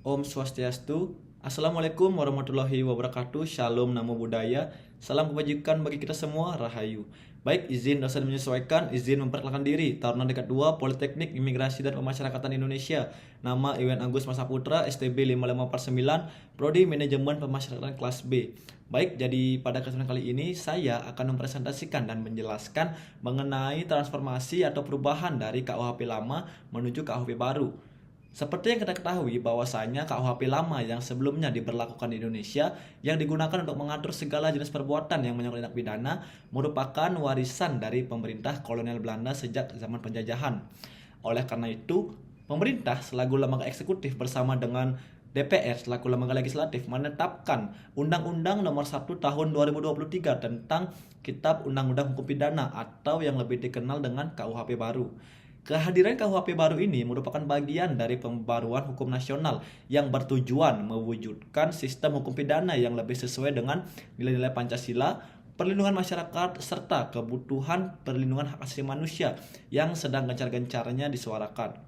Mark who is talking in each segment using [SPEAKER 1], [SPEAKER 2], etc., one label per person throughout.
[SPEAKER 1] Om Swastiastu. Assalamualaikum warahmatullahi wabarakatuh. Shalom namo buddhaya. Salam kebajikan bagi kita semua. Rahayu. Baik, izin dosen menyesuaikan, izin memperkenalkan diri. Taruna dekat 2 Politeknik Imigrasi dan Pemasyarakatan Indonesia. Nama Iwan Agus Masaputra, STB 5549, Prodi Manajemen Pemasyarakatan kelas B. Baik, jadi pada kesempatan kali ini saya akan mempresentasikan dan menjelaskan mengenai transformasi atau perubahan dari KUHP lama menuju KUHP baru. Seperti yang kita ketahui bahwasanya KUHP lama yang sebelumnya diberlakukan di Indonesia yang digunakan untuk mengatur segala jenis perbuatan yang menyangkut tindak pidana merupakan warisan dari pemerintah kolonial Belanda sejak zaman penjajahan. Oleh karena itu, pemerintah selaku lembaga eksekutif bersama dengan DPR selaku lembaga legislatif menetapkan Undang-Undang Nomor 1 Tahun 2023 tentang Kitab Undang-Undang Hukum Pidana atau yang lebih dikenal dengan KUHP baru. Kehadiran KUHP baru ini merupakan bagian dari pembaruan hukum nasional yang bertujuan mewujudkan sistem hukum pidana yang lebih sesuai dengan nilai-nilai Pancasila, perlindungan masyarakat, serta kebutuhan perlindungan hak asasi manusia yang sedang gencar-gencarnya disuarakan.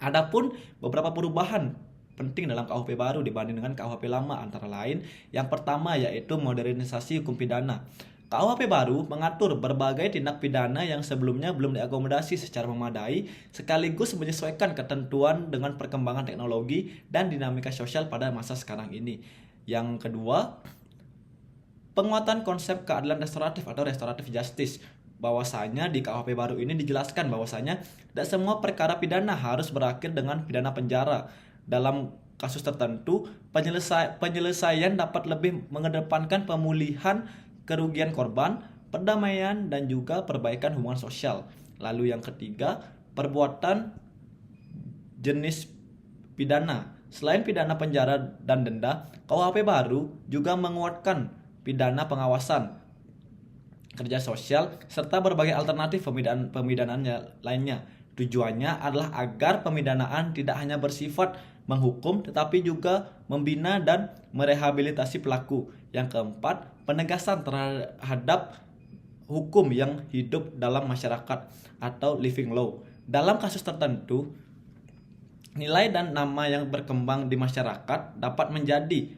[SPEAKER 1] Adapun beberapa perubahan penting dalam KUHP baru dibanding dengan KUHP lama antara lain yang pertama yaitu modernisasi hukum pidana. KUHP baru mengatur berbagai tindak pidana yang sebelumnya belum diakomodasi secara memadai sekaligus menyesuaikan ketentuan dengan perkembangan teknologi dan dinamika sosial pada masa sekarang ini. Yang kedua, penguatan konsep keadilan restoratif atau restoratif justice. Bahwasanya di KUHP baru ini dijelaskan bahwasanya tidak semua perkara pidana harus berakhir dengan pidana penjara. Dalam kasus tertentu, penyelesaian dapat lebih mengedepankan pemulihan kerugian korban, perdamaian, dan juga perbaikan hubungan sosial. Lalu yang ketiga, perbuatan jenis pidana. Selain pidana penjara dan denda, KUHP baru juga menguatkan pidana pengawasan, kerja sosial, serta berbagai alternatif pemidanaan lainnya. Tujuannya adalah agar pemidanaan tidak hanya bersifat menghukum tetapi juga membina dan merehabilitasi pelaku. Yang keempat, penegasan terhadap hukum yang hidup dalam masyarakat atau living law. Dalam kasus tertentu, nilai dan nama yang berkembang di masyarakat dapat menjadi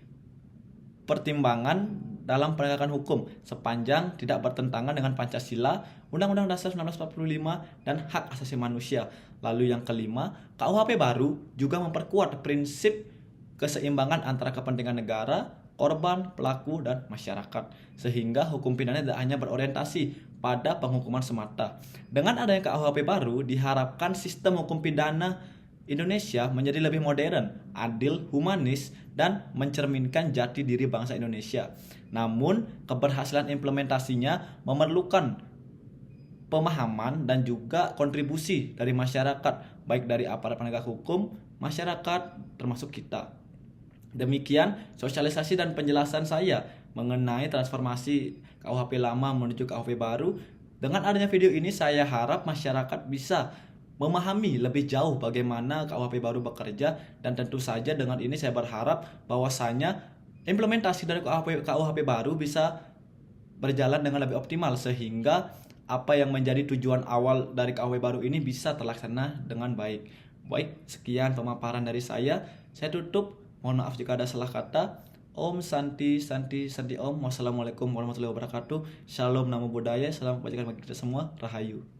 [SPEAKER 1] pertimbangan dalam penegakan hukum sepanjang tidak bertentangan dengan Pancasila, Undang-Undang Dasar 1945, dan hak asasi manusia. Lalu yang kelima, KUHP baru juga memperkuat prinsip keseimbangan antara kepentingan negara, korban, pelaku, dan masyarakat. Sehingga hukum pidana tidak hanya berorientasi pada penghukuman semata. Dengan adanya KUHP baru, diharapkan sistem hukum pidana Indonesia menjadi lebih modern, adil, humanis, dan mencerminkan jati diri bangsa Indonesia. Namun, keberhasilan implementasinya memerlukan pemahaman dan juga kontribusi dari masyarakat, baik dari aparat penegak hukum, masyarakat, termasuk kita. Demikian sosialisasi dan penjelasan saya mengenai transformasi KUHP lama menuju KUHP baru. Dengan adanya video ini, saya harap masyarakat bisa memahami lebih jauh bagaimana KUHP baru bekerja, dan tentu saja dengan ini saya berharap bahwasanya implementasi dari KUHP baru bisa berjalan dengan lebih optimal sehingga apa yang menjadi tujuan awal dari KUHP baru ini bisa terlaksana dengan baik. Baik, sekian pemaparan dari saya. Saya tutup. Mohon maaf jika ada salah kata. Om Santi Santi Santi Om. Wassalamualaikum warahmatullahi wabarakatuh. Shalom namo buddhaya. Salam kebajikan bagi kita semua. Rahayu.